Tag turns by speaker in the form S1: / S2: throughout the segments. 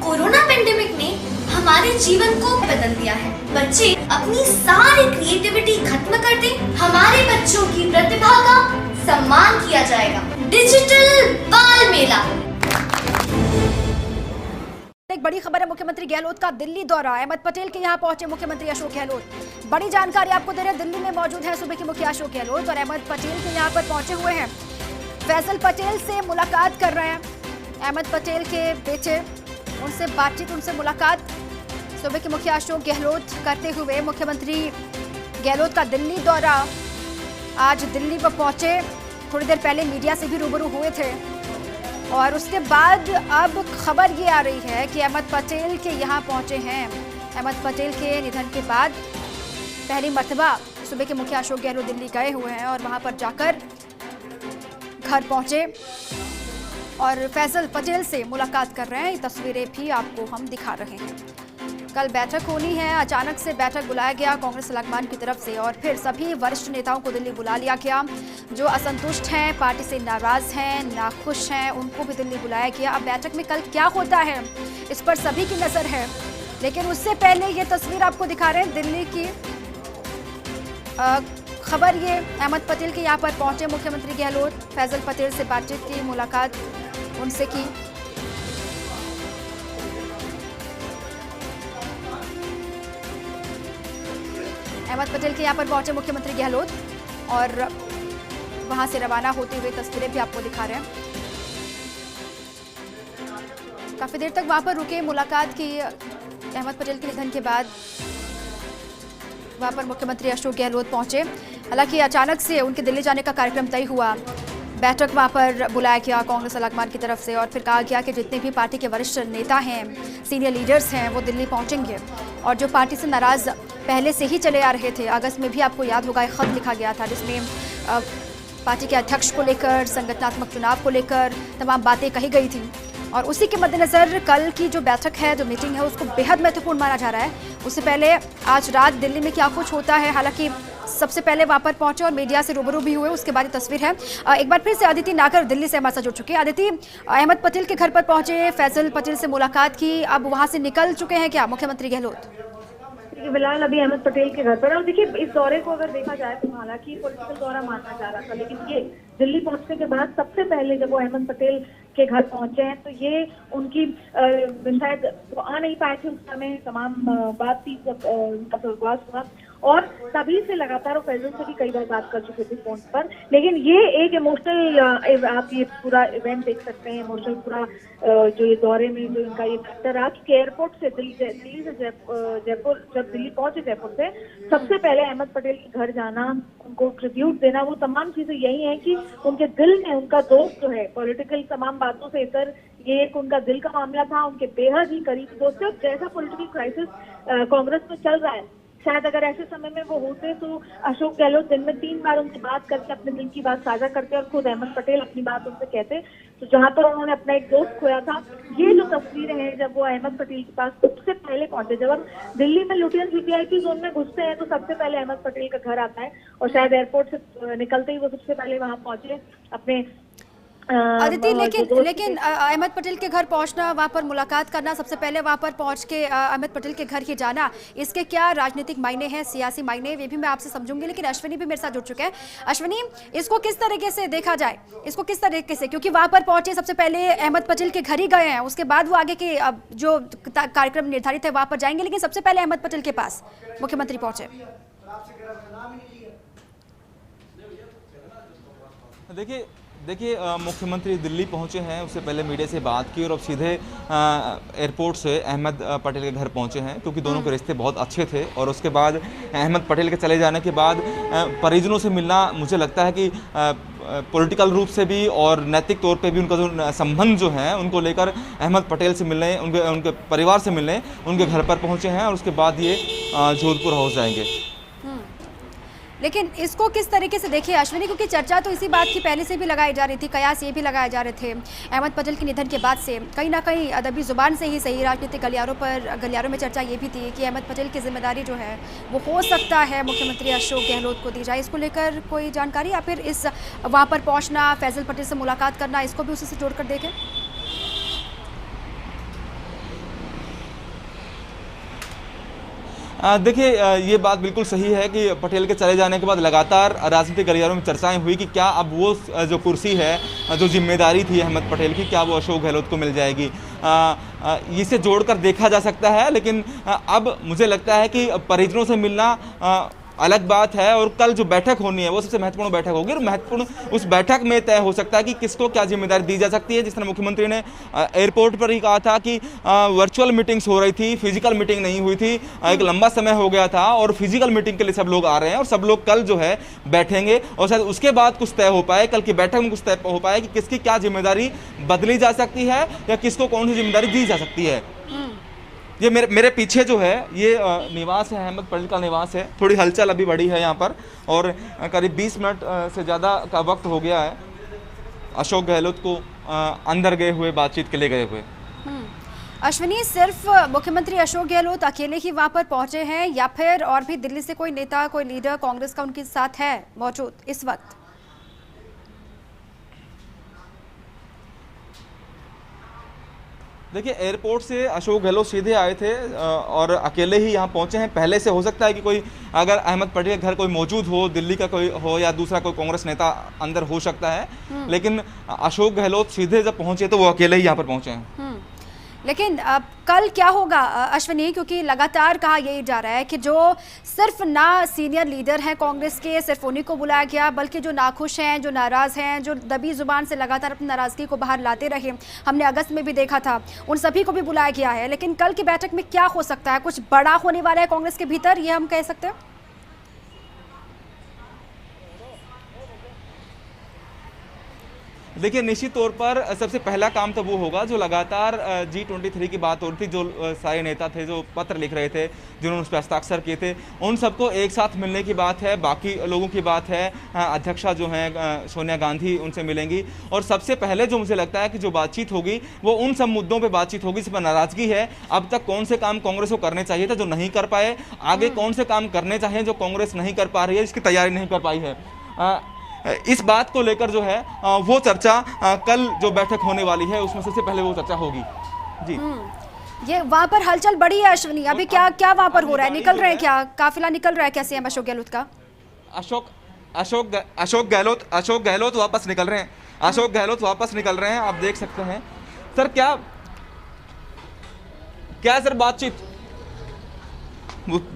S1: Corona pandemic ने हमारे जीवन को बदल दिया है। बच्चे अपनी सारी क्रिएटिविटी खत्म कर दें, हमारे बच्चों की प्रतिभा का सम्मान किया जाएगा। डिजिटल बाल मेला।
S2: एक बड़ी खबर है, मुख्यमंत्री गहलोत का दिल्ली दौरा। अहमद पटेल के यहाँ पहुंचे मुख्यमंत्री अशोक गहलोत। बड़ी जानकारी आपको दे रहे हैं, दिल्ली में मौजूद है सूबे के मुखिया अशोक गहलोत और अहमद पटेल के यहाँ पर पहुंचे हुए हैं। फैसल पटेल से मुलाकात कर रहे हैं। अहमद पटेल के बेटे, उनसे बातचीत, उनसे मुलाकात सूबे के मुखिया अशोक गहलोत करते हुए मुख्यमंत्री गहलोत का दिल्ली दौरा। आज दिल्ली पर पहुंचे, थोड़ी देर पहले मीडिया से भी रूबरू हुए थे और उसके बाद अब खबर ये आ रही है कि अहमद पटेल के यहाँ पहुंचे हैं। अहमद पटेल के निधन के बाद पहली मर्तबा सूबे के मुखिया अशोक गहलोत दिल्ली गए हुए हैं और वहां पर जाकर घर पहुंचे और फैसल पटेल से मुलाकात कर रहे हैं। ये तस्वीरें भी आपको हम दिखा रहे हैं। कल बैठक होनी है, अचानक से बैठक बुलाया गया कांग्रेस अलगमान की तरफ से और फिर सभी वरिष्ठ नेताओं को दिल्ली बुला लिया गया। जो असंतुष्ट हैं, पार्टी से नाराज हैं, नाखुश हैं, उनको भी दिल्ली बुलाया गया। अब बैठक में कल क्या होता है इस पर सभी की नजर है, लेकिन उससे पहले ये तस्वीर आपको दिखा रहे हैं दिल्ली की खबर। ये अहमद पटेल के यहाँ पर पहुंचे मुख्यमंत्री गहलोत, फैसल पटेल से बातचीत की, मुलाकात उनसे की। अहमद पटेल के यहाँ पर पहुंचे मुख्यमंत्री गहलोत और वहां से रवाना होते हुए तस्वीरें भी आपको दिखा रहे हैं। काफी देर तक वहां पर रुके, मुलाकात की। अहमद पटेल के निधन के बाद वहां पर मुख्यमंत्री अशोक गहलोत पहुंचे। हालांकि अचानक से उनके दिल्ली जाने का कार्यक्रम तय हुआ। बैठक वहां पर बुलाया गया कांग्रेस अलगमान की तरफ से और फिर कहा गया कि जितने भी पार्टी के वरिष्ठ नेता हैं, सीनियर लीडर्स हैं, वो दिल्ली पहुंचेंगे और जो पार्टी से नाराज पहले से ही चले आ रहे थे। अगस्त में भी आपको याद होगा एक खत लिखा गया था जिसमें पार्टी के अध्यक्ष को लेकर, संगठनात्मक चुनाव को लेकर तमाम बातें कही गई थी और उसी के मद्देनजर कल की जो बैठक है, जो मीटिंग है, उसको बेहद महत्वपूर्ण माना जा रहा है। उससे पहले आज रात दिल्ली में क्या कुछ होता है, हालांकि सबसे पहले वहां पर पहुंचे और मीडिया से रूबरू भी हुए, उसके बाद तस्वीर है। एक बार फिर से अदिति नागर दिल्ली से हमारे साथ जुड़ चुके हैं। अदिति, अहमद पटेल के घर पर पहुंचे, फैसल पटेल से मुलाकात की, अब वहां से निकल चुके हैं क्या मुख्यमंत्री गहलोत?
S3: फिलहाल अभी अहमद पटेल के घर पर। और देखिए, इस दौरे को अगर देखा जाए तो हालांकि पॉलिटिकल दौरा माना जा रहा था, लेकिन ये दिल्ली पहुंचने के बाद सबसे पहले जब वो अहमद पटेल के घर पहुंचे हैं तो ये उनकी शायद वो आ नहीं पाए थे उस समय, तमाम बातचीत जब उनका स्वर्गवास हुआ और तभी से लगातार वो फैजल से भी कई बार बात कर चुके थे फोन पर। लेकिन ये एक इमोशनल, आप ये पूरा इवेंट देख सकते हैं, इमोशनल पूरा जो ये दौरे में जो इनका ये फैक्टर रहा कि एयरपोर्ट से दिल्ली से जयपुर, जब दिल्ली पहुंचे जयपुर से, सबसे पहले अहमद पटेल के घर जाना, उनको ट्रिब्यूट देना, वो तमाम चीजें यही है कि उनके दिल में उनका दोस्त जो है, पॉलिटिकल तमाम बातों से इतर ये एक उनका दिल का मामला था, उनके बेहद ही करीबी दोस्त। जैसा पॉलिटिकल क्राइसिस कांग्रेस में चल रहा है, शायद अगर ऐसे समय में वो होते तो अशोक गहलोत दिन में 3 बार उनसे बात करके अपने दिल की बात साझा करते और खुद अहमद पटेल अपनी बात उनसे कहते। तो जहां पर उन्होंने अपना एक दोस्त खोया था, ये जो तस्वीरें हैं जब वो अहमद पटेल के पास सबसे पहले पहुंचे, जब हम दिल्ली में लुटियंस वीवीआईपी जोन में घुसते हैं तो सबसे पहले अहमद पटेल का घर आता है और शायद एयरपोर्ट से निकलते ही वो सबसे पहले वहां पहुंचे अपने
S2: अदिति। लेकिन अहमद पटेल के घर पहुंचना, वहां पर मुलाकात करना, सबसे पहले वहां पर पहुंच के अहमद पटेल के घर ही जाना, इसके क्या राजनीतिक मायने हैं, सियासी मायने, ये भी मैं आपसे समझूंगी। लेकिन अश्विनी भी मेरे साथ जुड़ चुके हैं। अश्विनी, इसको किस तरीके से देखा जाए, इसको किस तरीके से, क्योंकि वहां पर पहुंचे सबसे पहले अहमद पटेल के घर ही गए हैं, उसके बाद वो आगे के जो कार्यक्रम निर्धारित है वहां पर जाएंगे, लेकिन सबसे पहले अहमद पटेल के पास मुख्यमंत्री पहुंचे।
S4: देखिए मुख्यमंत्री दिल्ली पहुंचे हैं, उससे पहले मीडिया से बात की और अब सीधे एयरपोर्ट से अहमद पटेल के घर पहुंचे हैं, क्योंकि दोनों के रिश्ते बहुत अच्छे थे। और उसके बाद अहमद पटेल के चले जाने के बाद परिजनों से मिलना, मुझे लगता है कि पॉलिटिकल रूप से भी और नैतिक तौर पे भी उनका जो संबंध जो है, उनको लेकर अहमद पटेल से मिलने, उनके परिवार से मिलने उनके घर पर पहुँचे हैं और उसके बाद ये जोधपुर हाउस जाएंगे।
S2: लेकिन इसको किस तरीके से देखिए अश्विनी, क्योंकि चर्चा तो इसी बात की पहले से भी लगाई जा रही थी, कयास ये भी लगाए जा रहे थे अहमद पटेल के निधन के बाद से, कहीं ना कहीं अदबी जुबान से ही सही, राजनीतिक गलियारों में चर्चा ये भी थी कि अहमद पटेल की जिम्मेदारी जो है वो हो सकता है मुख्यमंत्री अशोक गहलोत को दी जाए। इसको लेकर कोई जानकारी या फिर इस वहाँ पर पहुँचना, फैसल पटेल से मुलाकात करना, इसको भी उसी से जोड़कर देखें?
S4: देखिए, ये बात बिल्कुल सही है कि पटेल के चले जाने के बाद लगातार राजनीतिक गलियारों में चर्चाएं हुई कि क्या अब वो जो कुर्सी है, जो जिम्मेदारी थी अहमद पटेल की, क्या वो अशोक गहलोत को मिल जाएगी। इसे जोड़कर देखा जा सकता है, लेकिन अब मुझे लगता है कि परिजनों से मिलना अलग बात है, और कल जो बैठक होनी है वो सबसे महत्वपूर्ण बैठक होगी, और महत्वपूर्ण उस बैठक में तय हो सकता है कि किसको क्या जिम्मेदारी दी जा सकती है। जिस तरह मुख्यमंत्री ने एयरपोर्ट पर ही कहा था कि वर्चुअल मीटिंग्स हो रही थी, फिजिकल मीटिंग नहीं हुई थी, एक लंबा समय हो गया था, और फिजिकल मीटिंग के लिए सब लोग आ रहे हैं, और सब लोग कल जो है बैठेंगे, और शायद उसके बाद कुछ तय हो पाए, कल की बैठक में कुछ तय हो पाए कि किसकी क्या जिम्मेदारी बदली जा सकती है या किसको कौन सी जिम्मेदारी दी जा सकती है। ये मेरे पीछे जो है ये निवास है, अहमद पटेल का निवास है। थोड़ी हलचल अभी बढ़ी है यहाँ पर, और करीब 20 मिनट से ज़्यादा का वक्त हो गया है अशोक गहलोत को अंदर गए हुए, बातचीत के लिए गए हुए।
S2: अश्विनी, सिर्फ मुख्यमंत्री अशोक गहलोत अकेले ही वहां पर पहुंचे हैं या फिर और भी दिल्ली से कोई नेता, कोई लीडर कांग्रेस का उनके साथ है मौजूद इस वक्त?
S4: देखिए, एयरपोर्ट से अशोक गहलोत सीधे आए थे और अकेले ही यहाँ पहुँचे हैं। पहले से हो सकता है कि कोई, अगर अहमद पटेल के घर कोई मौजूद हो, दिल्ली का कोई हो या दूसरा कोई कांग्रेस नेता अंदर हो सकता है, लेकिन अशोक गहलोत सीधे जब पहुँचे तो वो अकेले ही यहाँ पर पहुँचे हैं।
S2: लेकिन अब कल क्या होगा अश्विनी, क्योंकि लगातार कहा यही जा रहा है कि जो सिर्फ ना सीनियर लीडर हैं कांग्रेस के, सिर्फ उन्हीं को बुलाया गया, बल्कि जो नाखुश हैं, जो नाराज़ हैं, जो दबी जुबान से लगातार अपनी नाराज़गी को बाहर लाते रहे, हमने अगस्त में भी देखा था, उन सभी को भी बुलाया गया है। लेकिन कल की बैठक में क्या हो सकता है? कुछ बड़ा होने वाला है कांग्रेस के भीतर, ये हम कह सकते हैं?
S4: देखिए, निश्चित तौर पर सबसे पहला काम तो वो होगा जो लगातार G23 की बात हो रही थी, जो सारे नेता थे जो पत्र लिख रहे थे, जिन्होंने उस पर हस्ताक्षर किए थे, उन सबको एक साथ मिलने की बात है। बाकी लोगों की बात है, अध्यक्षा जो हैं सोनिया गांधी, उनसे मिलेंगी, और सबसे पहले जो मुझे लगता है कि जो बातचीत होगी वो उन सब मुद्दों पर बातचीत होगी जिस पर नाराज़गी है। अब तक कौन से काम कांग्रेस को करने चाहिए था जो नहीं कर पाए, आगे कौन से काम करने चाहिए जो कांग्रेस नहीं कर पा रही है, इसकी तैयारी नहीं कर पाई है, इस बात को लेकर जो है वो चर्चा कल जो बैठक होने वाली है उसमें सबसे पहले वो चर्चा होगी। जी,
S2: ये वहां पर हलचल बढ़ी है अश्विनी, अभी क्या क्या वहां पर हो रहा है? निकल रहे हैं क्या, काफिला निकल रहा है क्या सीएम अशोक गहलोत का?
S4: अशोक गहलोत वापस निकल रहे हैं। अशोक गहलोत वापस निकल रहे हैं, आप देख सकते हैं। सर क्या सर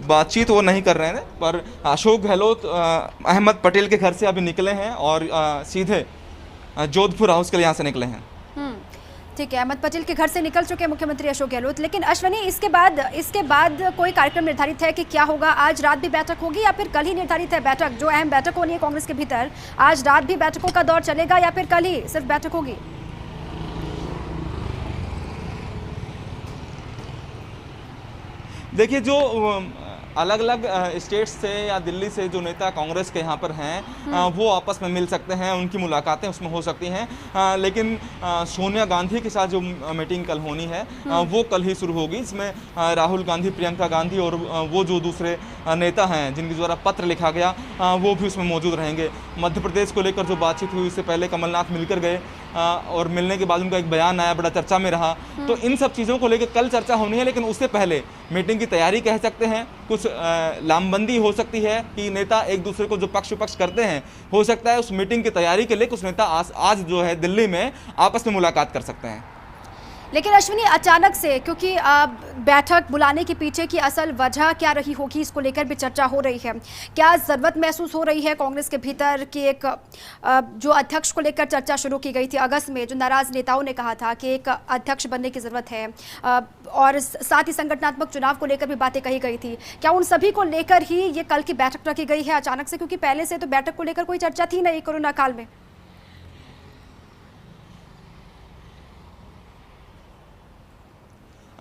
S4: बातचीत वो नहीं कर रहे हैं, पर अशोक गहलोत अहमद पटेल के घर से अभी निकले हैं और सीधे जोधपुर हाउस के लिए यहाँ से निकले हैं।
S2: ठीक है, अहमद पटेल के घर से निकल चुके हैं मुख्यमंत्री अशोक गहलोत। लेकिन अश्विनी, इसके बाद कोई कार्यक्रम निर्धारित है कि क्या होगा? आज रात भी बैठक होगी या फिर कल ही निर्धारित है बैठक? जो अहम बैठक होनी है कांग्रेस के भीतर, आज रात भी बैठकों का दौर चलेगा या फिर कल ही सिर्फ बैठक होगी?
S4: देखिए, जो अलग अलग स्टेट्स से या दिल्ली से जो नेता कांग्रेस के यहाँ पर हैं वो आपस में मिल सकते हैं, उनकी मुलाकातें उसमें हो सकती हैं, लेकिन सोनिया गांधी के साथ जो मीटिंग कल होनी है वो कल ही शुरू होगी। इसमें राहुल गांधी, प्रियंका गांधी और वो जो दूसरे नेता हैं जिनके द्वारा पत्र लिखा गया वो भी उसमें मौजूद रहेंगे। मध्य प्रदेश को लेकर जो बातचीत हुई उससे पहले कमलनाथ मिलकर गए और मिलने के बाद उनका एक बयान आया, बड़ा चर्चा में रहा। तो इन सब चीज़ों को लेकर कल चर्चा होनी है, लेकिन उससे पहले मीटिंग की तैयारी कह सकते हैं, कुछ लामबंदी हो सकती है कि नेता एक दूसरे को जो पक्ष विपक्ष करते हैं, हो सकता है उस मीटिंग की तैयारी के लिए कुछ नेता आज जो है दिल्ली में आपस में मुलाकात कर सकते हैं।
S2: लेकिन अश्विनी, अचानक से, क्योंकि बैठक बुलाने के पीछे की असल वजह क्या रही होगी, इसको लेकर भी चर्चा हो रही है। क्या ज़रूरत महसूस हो रही है कांग्रेस के भीतर कि एक जो अध्यक्ष को लेकर चर्चा शुरू की गई थी अगस्त में, जो नाराज नेताओं ने कहा था कि एक अध्यक्ष बनने की ज़रूरत है, और साथ ही संगठनात्मक चुनाव को लेकर भी बातें कही गई थी, क्या उन सभी को लेकर ही ये कल की बैठक रखी गई है अचानक से? क्योंकि पहले से तो बैठक को लेकर कोई चर्चा थी नहीं कोरोना काल में।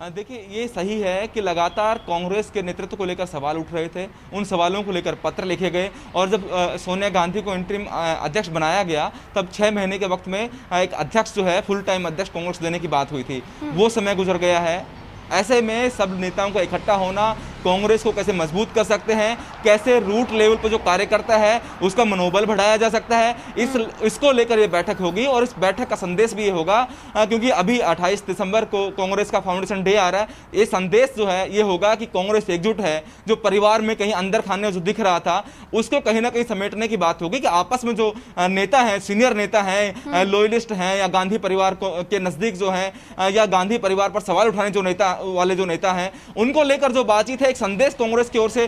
S4: देखिए, ये सही है कि लगातार कांग्रेस के नेतृत्व को लेकर सवाल उठ रहे थे, उन सवालों को लेकर पत्र लिखे गए, और जब सोनिया गांधी को इंटरिम अध्यक्ष बनाया गया तब 6 महीने के वक्त में एक अध्यक्ष जो है फुल टाइम अध्यक्ष कांग्रेस देने की बात हुई थी। वो समय गुजर गया है। ऐसे में सब नेताओं का इकट्ठा होना, कांग्रेस को कैसे मजबूत कर सकते हैं, कैसे रूट लेवल पर जो कार्यकर्ता है उसका मनोबल बढ़ाया जा सकता है, इसको लेकर ये बैठक होगी। और इस बैठक का संदेश भी ये होगा, क्योंकि अभी 28 दिसंबर को कांग्रेस का फाउंडेशन डे आ रहा है। ये संदेश जो है ये होगा कि कांग्रेस एकजुट है। जो परिवार में कहीं अंदर खाने जो दिख रहा था उसको कहीं ना कहीं समेटने की बात होगी कि आपस में जो नेता हैं, सीनियर नेता हैं, लॉयलिस्ट हैं या गांधी परिवार के नजदीक जो हैं या गांधी परिवार पर सवाल उठाने जो नेता हैं, उनको लेकर जो बातचीत है, एक संदेश कांग्रेस की ओर से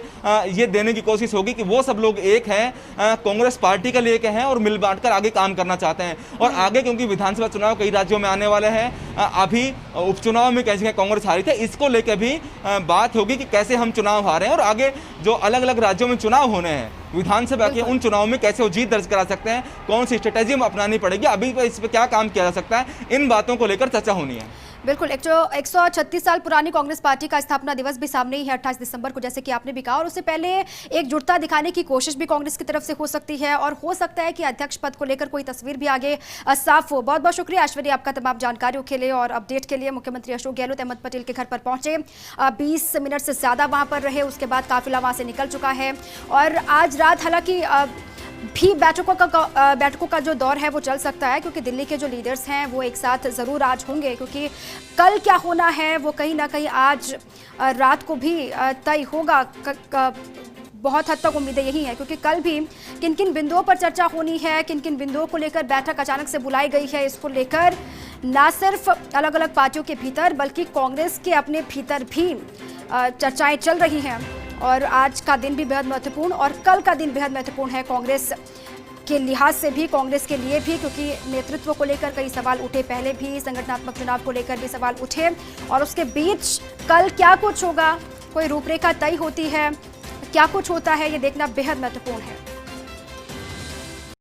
S4: ये देने की कोशिश होगी कि वो सब लोग एक हैं, कांग्रेस पार्टी के लिए एक हैं और मिल बांट कर आगे काम करना चाहते हैं। और आगे क्योंकि विधानसभा चुनाव कई राज्यों में आने वाले हैं, अभी उपचुनाव में कैसे कांग्रेस हारी थे, इसको लेकर भी बात होगी कि कैसे हम चुनाव हारे हैं और आगे जो अलग अलग राज्यों में चुनाव होने हैं विधानसभा के, उन चुनाव में कैसे वो जीत दर्ज करा सकते हैं, कौन सी स्ट्रेटेजी हम अपनानी पड़ेगी, अभी इस पर क्या काम किया जा सकता है, इन बातों को लेकर चर्चा होनी है।
S2: बिल्कुल, 136 साल पुरानी कांग्रेस पार्टी का स्थापना दिवस भी सामने ही है 28 दिसंबर को, जैसे कि आपने भी कहा, और उससे पहले एकजुटता दिखाने की कोशिश भी कांग्रेस की तरफ से हो सकती है और हो सकता है कि अध्यक्ष पद को लेकर कोई तस्वीर भी आगे साफ हो। बहुत बहुत शुक्रिया ऐश्वर्या आपका तमाम जानकारियों के लिए और अपडेट के लिए। मुख्यमंत्री अशोक गहलोत अहमद पटेल के घर पर पहुंचे, 20 मिनट से ज्यादा वहां पर रहे, उसके बाद काफिला वहां से निकल चुका है और आज रात हालांकि भी बैठकों का जो दौर है वो चल सकता है, क्योंकि दिल्ली के जो लीडर्स हैं वो एक साथ ज़रूर आज होंगे, क्योंकि कल क्या होना है वो कहीं ना कहीं आज रात को भी तय होगा। बहुत हद तक उम्मीदें यही हैं, क्योंकि कल भी किन किन बिंदुओं पर चर्चा होनी है, किन किन बिंदुओं को लेकर बैठक अचानक से बुलाई गई है, इसको लेकर ना सिर्फ अलग अलग पार्टियों के भीतर बल्कि कांग्रेस के अपने भीतर भी चर्चाएं चल रही हैं। और आज का दिन भी बेहद महत्वपूर्ण और कल का दिन बेहद महत्वपूर्ण है कांग्रेस के लिहाज से भी, कांग्रेस के लिए भी, क्योंकि नेतृत्व को लेकर कई सवाल उठे, पहले भी संगठनात्मक चुनाव को लेकर भी सवाल उठे और उसके बीच कल क्या कुछ होगा, कोई रूपरेखा तय होती है, क्या कुछ होता है, ये देखना बेहद महत्वपूर्ण है।